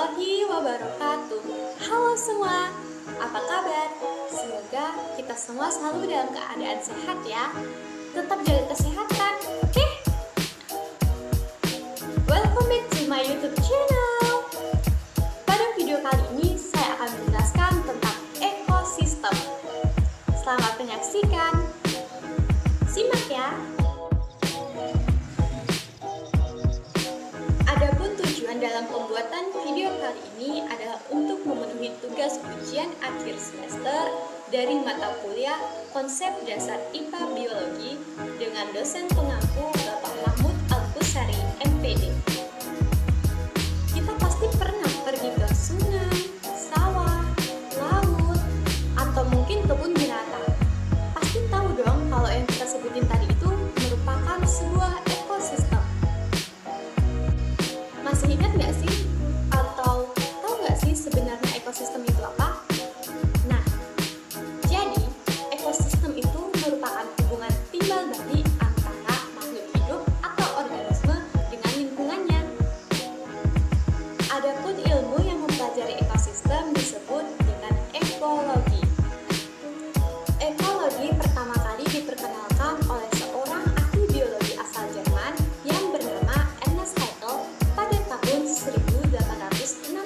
warahmatullahi wabarakatuh. Halo semua, apa kabar? Semoga kita semua selalu dalam keadaan sehat ya. Tetap jaga kesehatan, oke? Welcome back to my YouTube channel. Pada video kali ini saya akan menjelaskan tentang ekosistem. Selamat menyaksikan. Simak ya. Dalam pembuatan video kali ini adalah untuk memenuhi tugas ujian akhir semester dari mata kuliah Konsep Dasar IPA Biologi dengan dosen pengampu Bapak Mahmud Al-Busari, MPD. Kita pasti pernah pergi ke sungai, sawah, laut, atau mungkin kebun binatang. Pasti tahu dong kalau yang kita sebutin tadi itu merupakan sebuah ekosistem. Masih ingat nggak sih? Atau tahu nggak sih sebenarnya ekosistem itu apa? Nah, jadi ekosistem itu merupakan hubungan timbal balik antara makhluk hidup atau organisme dengan lingkungannya. Adapun ilmu yang mempelajari ekosistem disebut dengan ekologi. Ekologi pertama kali diperkenalkan oleh seorang ahli biologi asal Jerman yang bernama Ernst Haeckel pada tahun 1869.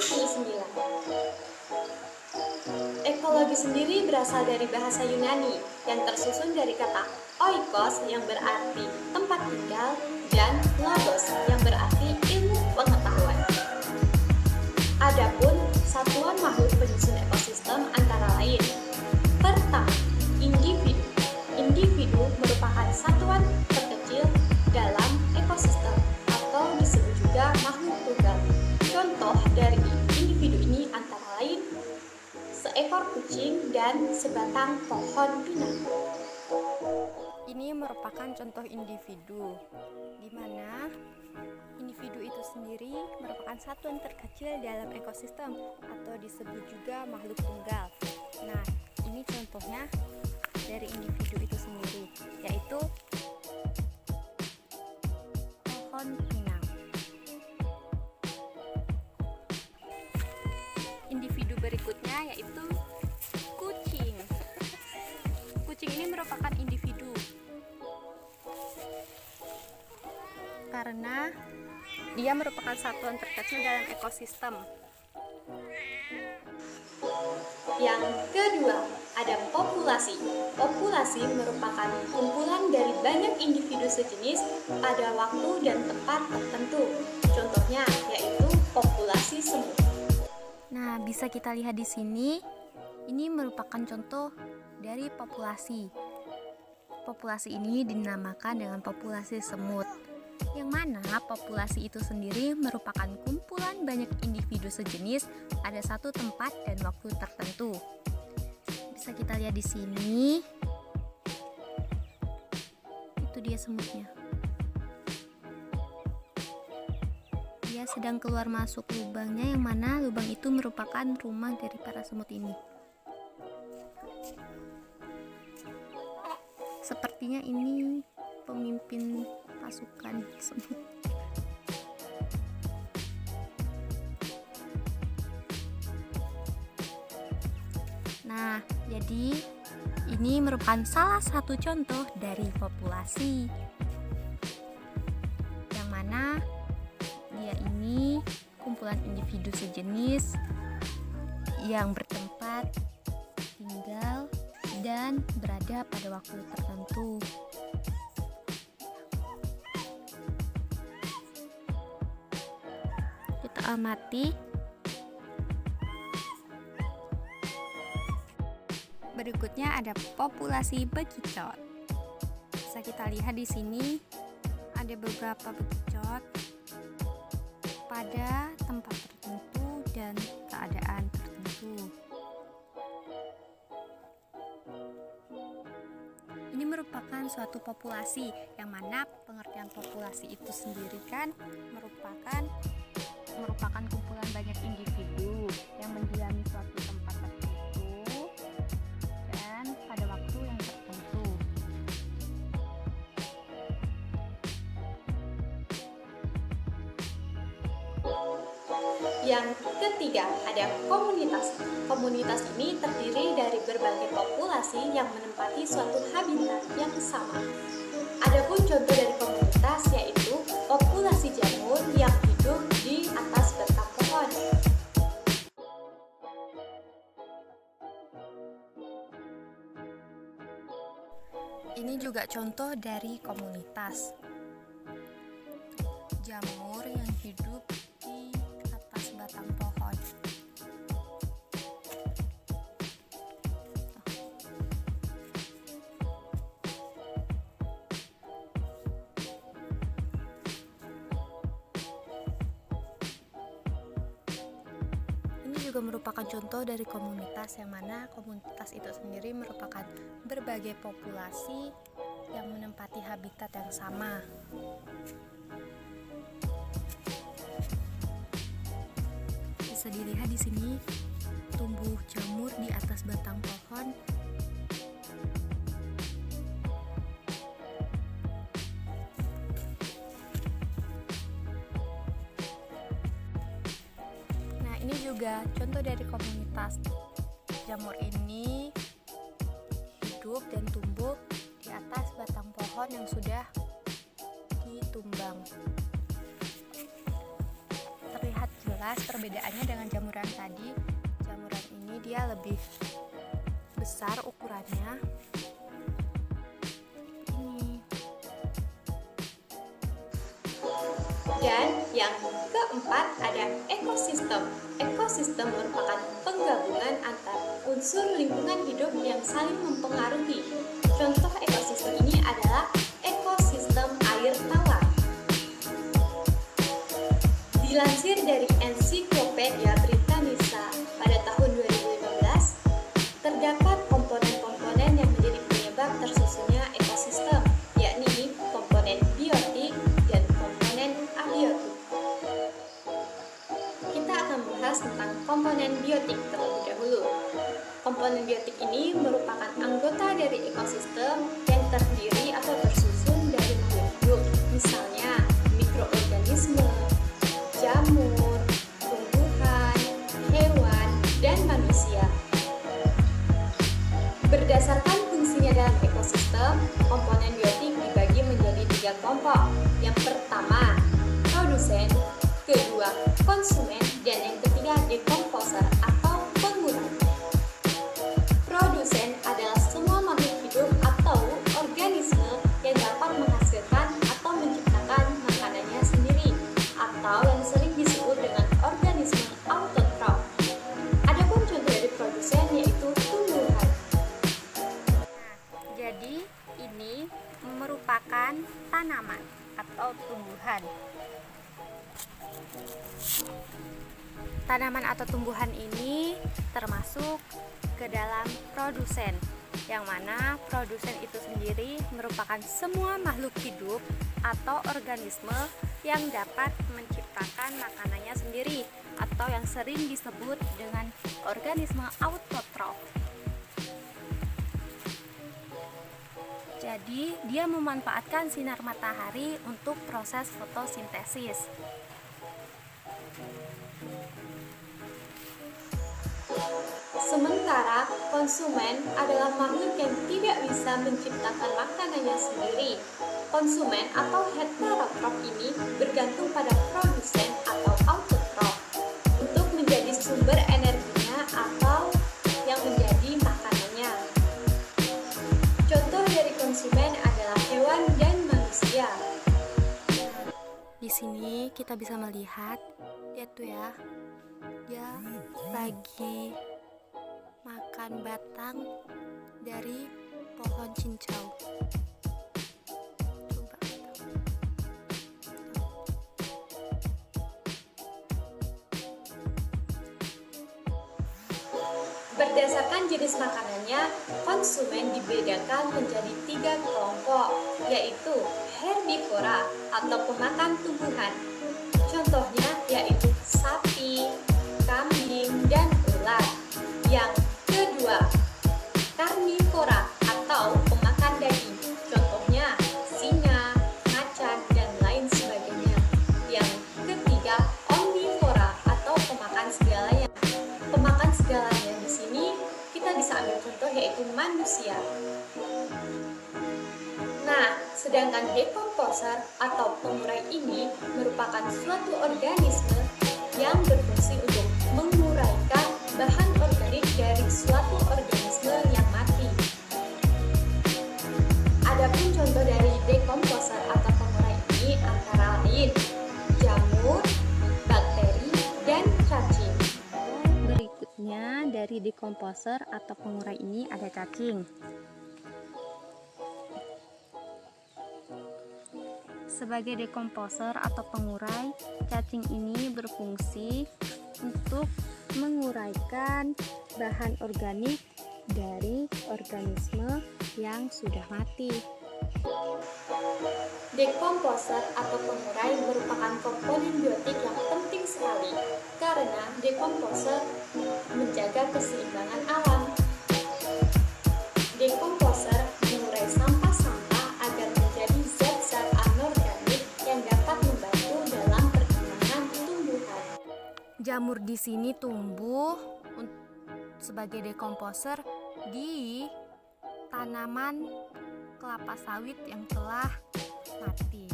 Ekologi sendiri berasal dari bahasa Yunani yang tersusun dari kata oikos yang berarti tempat tinggal dan logos yang berarti ilmu pengetahuan. Adapun satuan makhluk penyusun ekosistem antara lain: pertama, individu. Individu merupakan satuan terkecil dalam ekosistem atau disebut juga makhluk tunggal. Contoh dari individu ini antara lain seekor kucing dan sebatang pohon pinang. Ini merupakan contoh individu, di mana individu itu sendiri merupakan satuan terkecil dalam ekosistem atau disebut juga makhluk tunggal. Nah, ini contohnya dari individu itu sendiri, yaitu pohon pinang. Individu berikutnya yaitu kucing. Kucing ini merupakan individu karena dia merupakan satuan terkecil dalam ekosistem. Yang kedua, ada populasi. Populasi merupakan kumpulan dari banyak individu sejenis pada waktu dan tempat tertentu. Contohnya yaitu populasi semut. Nah, bisa kita lihat di sini, ini merupakan contoh dari populasi. Populasi ini dinamakan dengan populasi semut, yang mana populasi itu sendiri merupakan kumpulan banyak individu sejenis pada satu tempat dan waktu tertentu. Bisa kita lihat di sini, itu dia semutnya. Dia sedang keluar masuk lubangnya, yang mana lubang itu merupakan rumah dari para semut ini. Sepertinya ini pemimpin pasukan semut. Nah, jadi ini merupakan salah satu contoh dari populasi, yang mana dia ini kumpulan individu sejenis yang bertempat tinggal dan berada pada waktu tertentu. Kita amati. Berikutnya ada populasi bekicot. Bisa kita lihat di sini ada beberapa bekicot pada tempat tertentu dan keadaan tertentu. Ini merupakan suatu populasi, yang mana pengertian populasi itu sendiri kan merupakan kumpulan banyak individu yang mendiami suatu tempat tertentu dan pada waktu yang tertentu. Yang ketiga, ada komunitas. Komunitas ini terdiri dari berbagai populasi yang menempati suatu habitat yang sama. Adapun contoh dari komunitas yaitu populasi jamur yang hidup di atas batang pohon. Ini juga contoh dari komunitas jamur yang hidup di atas batang pohon. Ini juga merupakan contoh dari komunitas, yang mana komunitas itu sendiri merupakan berbagai populasi yang menempati habitat yang sama. Bisa dilihat di sini tumbuh jamur di atas batang pohon. Nah, ini juga contoh dari komunitas. Jamur ini hidup dan tumbuh di atas batang pohon yang sudah ditumbang. Terlihat jelas perbedaannya dengan jamuran tadi. Jamuran ini dia lebih besar ukurannya. Ini. Dan yang keempat ada ekosistem. Ekosistem merupakan penggabungan antara unsur lingkungan hidup yang saling mempengaruhi. Contoh ekosistem ini adalah ekosistem air tawar. Dilansir dari Ensiklopedia Britannica pada tahun 2015, terdapat komponen-komponen yang menjadi penyebab tersusunnya ekosistem, yakni komponen biotik dan komponen abiotik. Kita akan membahas tentang komponen biotik terlebih dahulu. Komponen biotik ini merupakan anggota dari ekosistem yang terdiri atau tersusun dari makhluk hidup, misalnya mikroorganisme, jamur, tumbuhan, hewan, dan manusia. Berdasarkan fungsinya dalam ekosistem, komponen biotik dibagi menjadi 3 kelompok. Yang pertama, produsen, kedua, konsumen, dan yang ketiga, dekomposer atau pengguna. Produsen adalah semua makhluk hidup atau organisme yang dapat menghasilkan atau menciptakan makanannya sendiri, atau yang sering disebut dengan organisme autotrof. Adapun contoh dari produsen yaitu tumbuhan. Jadi ini merupakan tanaman atau tumbuhan. Tanaman atau tumbuhan ini termasuk ke dalam produsen, yang mana produsen itu sendiri merupakan semua makhluk hidup atau organisme yang dapat menciptakan makanannya sendiri, atau yang sering disebut dengan organisme autotrof. Jadi, dia memanfaatkan sinar matahari untuk proses fotosintesis. Sementara konsumen adalah makhluk yang tidak bisa menciptakan makanannya sendiri. Konsumen atau heterotrof ini bergantung pada produsen atau autotrof untuk menjadi sumber energinya atau yang menjadi makanannya. Contoh dari konsumen adalah hewan dan manusia. Di sini kita bisa melihat, lihat tuh ya, dia lagi makan batang dari pohon cincau. Coba. Berdasarkan jenis makanannya, konsumen dibedakan menjadi 3 kelompok, yaitu herbivora atau pemakan tumbuhan. Contohnya yaitu sapi, kambing, dan ulat. Yang kedua, karnivora atau pemakan daging. Contohnya singa, macan, dan lain sebagainya. Yang ketiga, omnivora atau pemakan manusia. Nah, sedangkan dekomposer atau pengurai ini merupakan suatu organisme yang berfungsi untuk menguraikan bahan organik dari suatu organisme yang mati. Adapun contoh dari dekomposer atau pengurai ini antara lain jamur, bakteri, dan cacing. Berikutnya dari dekomposer atau pengurai ini ada cacing. Sebagai dekomposer atau pengurai, cacing ini berfungsi untuk menguraikan bahan organik dari organisme yang sudah mati. Dekomposer atau pengurai merupakan komponen biotik yang penting sekali karena dekomposer menjaga keseimbangan alam. Dekomposer mengurai sampah-sampah agar menjadi zat-zat anorganik yang dapat membantu dalam perkembangan tumbuhan. Jamur di sini tumbuh sebagai dekomposer di tanaman kelapa sawit yang telah mati.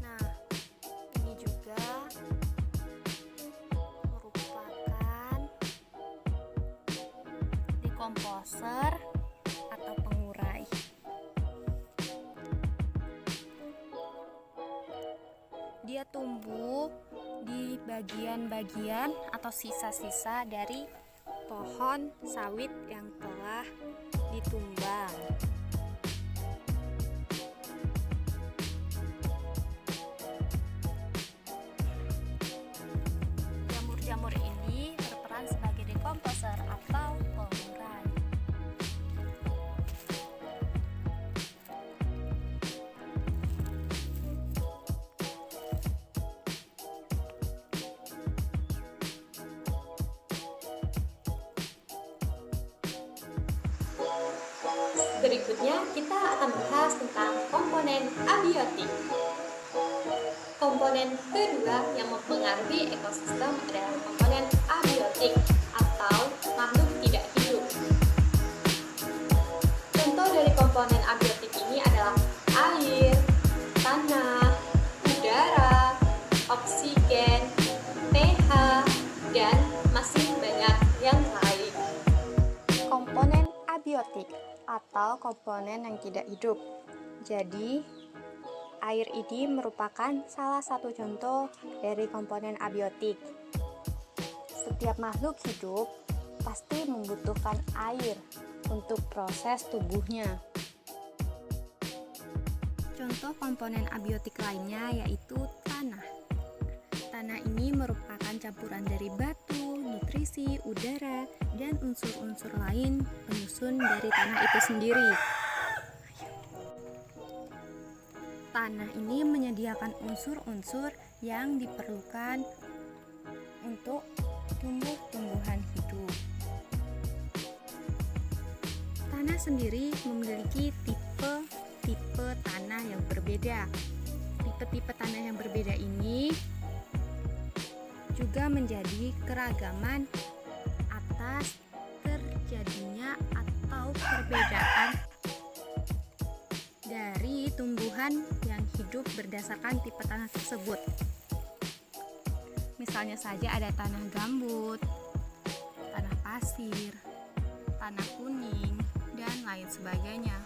Nah, ini juga merupakan dekomposer atau pengurai. Dia tumbuh di bagian-bagian atau sisa-sisa dari pohon sawit yang telah ditumbang. Jamur-jamur ini berperan sebagai dekomposer atau pengurai. Berikutnya kita akan bahas tentang komponen abiotik. Komponen kedua yang mempengaruhi ekosistem adalah komponen abiotik atau makhluk tidak hidup. Contoh dari komponen abiotik ini adalah air, tanah, udara, oksigen, pH, dan masih banyak yang lain. Komponen abiotik atau komponen yang tidak hidup. Jadi, air ini merupakan salah satu contoh dari komponen abiotik. Setiap makhluk hidup pasti membutuhkan air untuk proses tubuhnya. Contoh komponen abiotik lainnya yaitu tanah. Tanah ini merupakan campuran dari batu, nutrisi, udara, dan unsur-unsur lain penyusun dari tanah itu sendiri. Tanah ini menyediakan unsur-unsur yang diperlukan untuk tumbuh-tumbuhan hidup. Tanah sendiri memiliki tipe-tipe tanah yang berbeda. Tipe-tipe tanah yang berbeda ini juga menjadi keragaman atas terjadinya atau perbedaan dari tumbuhan yang hidup berdasarkan tipe tanah tersebut. Misalnya saja ada tanah gambut, tanah pasir, tanah kuning, dan lain sebagainya.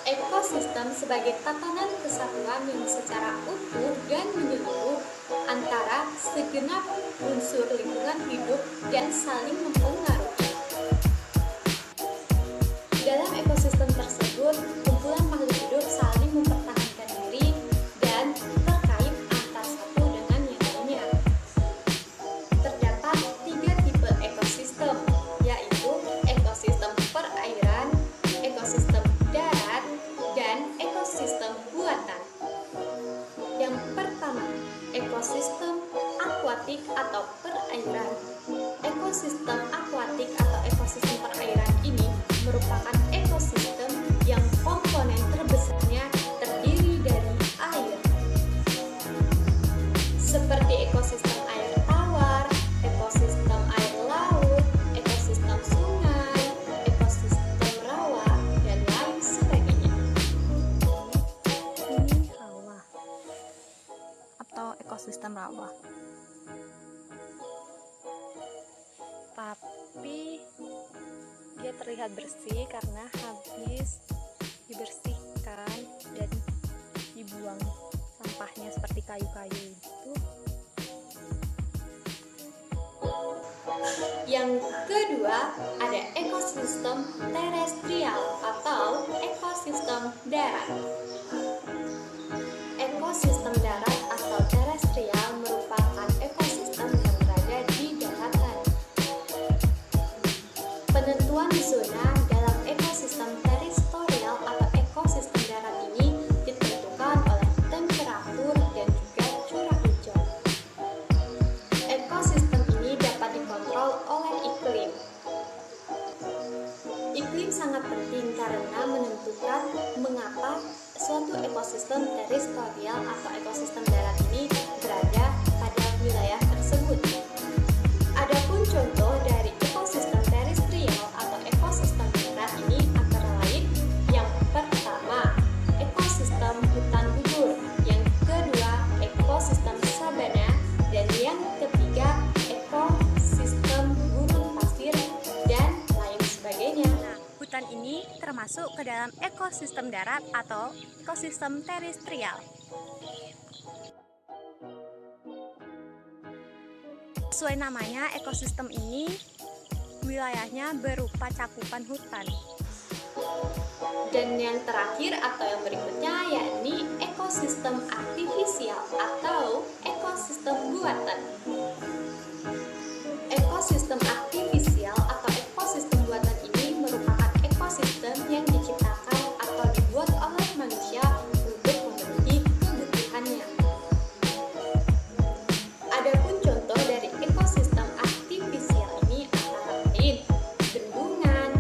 Ekosistem sebagai tatanan kesatuan yang secara utuh dan menyeluruh antara segenap unsur lingkungan hidup dan saling mempengaruhi. Dalam ekosistem tersebut, kumpulan makhluk hidup saling mempertahankan diri dan terkait antara satu dengan yang lainnya. Terdapat 3 tipe ekosistem, yaitu ekosistem perairan, ekosistem darat, dan ekosistem buatan. Yang pertama, ekosistem akuatik atau perairan. Ekosistem akuatik atau ekosistem perairan ini merupakan ekosistem yang komponen terbesarnya terdiri dari air. Seperti ekosistem air tawar, ekosistem ekosistem rawa. Tapi dia terlihat bersih karena habis dibersihkan dan dibuang sampahnya seperti kayu-kayu itu. Yang kedua, ada ekosistem terestrial atau ekosistem darat. Ekosistem darat atau terestrial merupakan ekosistem yang berada di daratan. Penentuan zona dalam ekosistem terestrial atau ekosistem darat ini ditentukan oleh temperatur dan juga curah hujan. Ekosistem ini dapat dikontrol oleh iklim. Iklim sangat penting karena menentukan mengapa suatu ekosistem terestrial atau ekosistem darat ini berada pada wilayah tersebut. Adapun contoh dari ekosistem terestrial atau ekosistem darat ini antara lain yang pertama, ekosistem hutan gugur, yang kedua, ekosistem sabana, dan yang ketiga, ekosistem gurun pasir, dan lain sebagainya. Hutan ini termasuk ke dalam ekosistem darat atau ekosistem terestrial. Sesuai namanya, ekosistem ini wilayahnya berupa cakupan hutan. Dan yang terakhir atau yang berikutnya yakni ekosistem artifisial atau ekosistem buatan. Ekosistem artifisial atau ekosistem buatan ini merupakan ekosistem yang diciptakan atau dibuat oleh manusia untuk memenuhi kebutuhannya. Adapun contoh dari ekosistem artifisial ini antara lain bendungan,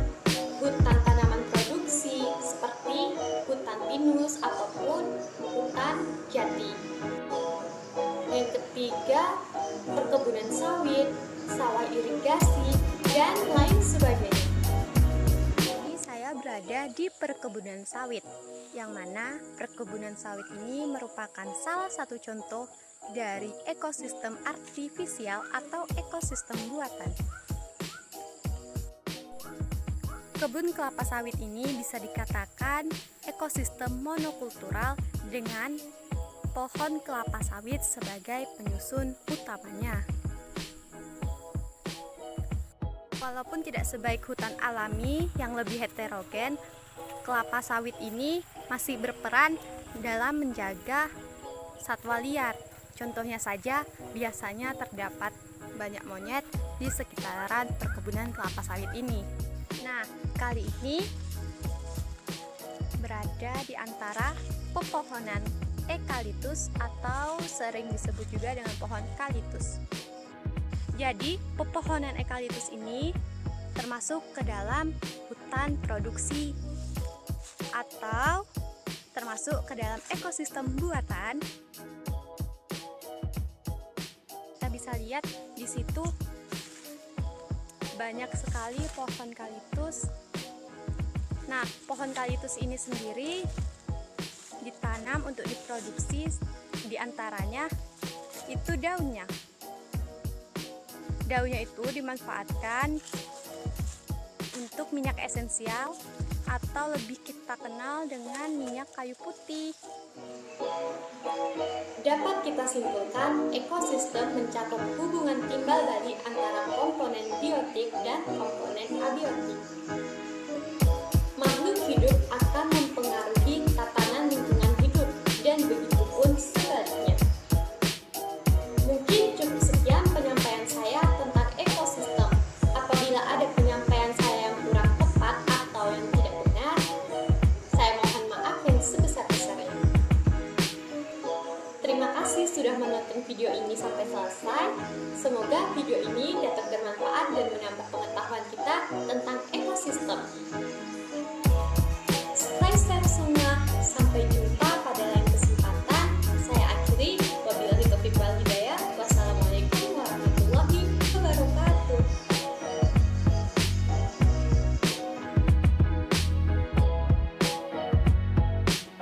hutan tanaman produksi seperti hutan pinus ataupun hutan jati. Yang ketiga, perkebunan sawit, sawah irigasi, dan lain sebagainya. Ini saya berada di perkebunan sawit, yang mana perkebunan sawit ini merupakan salah satu contoh dari ekosistem artifisial atau ekosistem buatan. Kebun kelapa sawit ini bisa dikatakan ekosistem monokultural dengan pohon kelapa sawit sebagai penyusun utamanya. Walaupun tidak sebaik hutan alami yang lebih heterogen, kelapa sawit ini masih berperan dalam menjaga satwa liar. Contohnya saja, biasanya terdapat banyak monyet di sekitaran perkebunan kelapa sawit ini. Nah, kali ini berada di antara pepohonan eukaliptus atau sering disebut juga dengan pohon kalitus. Jadi, pepohonan eukaliptus ini termasuk ke dalam hutan produksi atau termasuk ke dalam ekosistem buatan. Kita bisa lihat di situ banyak sekali pohon eukaliptus. Nah, pohon eukaliptus ini sendiri ditanam untuk diproduksi, diantaranya itu daunnya. Daunnya itu dimanfaatkan untuk minyak esensial atau lebih kita kenal dengan minyak kayu putih. Dapat kita simpulkan, ekosistem mencakup hubungan timbal balik antara komponen biotik dan komponen abiotik. Makhluk hidup akan mempengaruhi tatanan lingkungan hidup dan begitu pun sebaliknya. Mungkin cukup sekian penyampaian saya tentang ekosistem. Apabila ada penyampaian saya yang kurang tepat atau yang tidak benar, saya mohon maaf yang sebesar-besarnya. Terima kasih sudah menonton video ini sampai selesai. Semoga video ini dapat bermanfaat dan menambah pengetahuan kita tentang ekosistem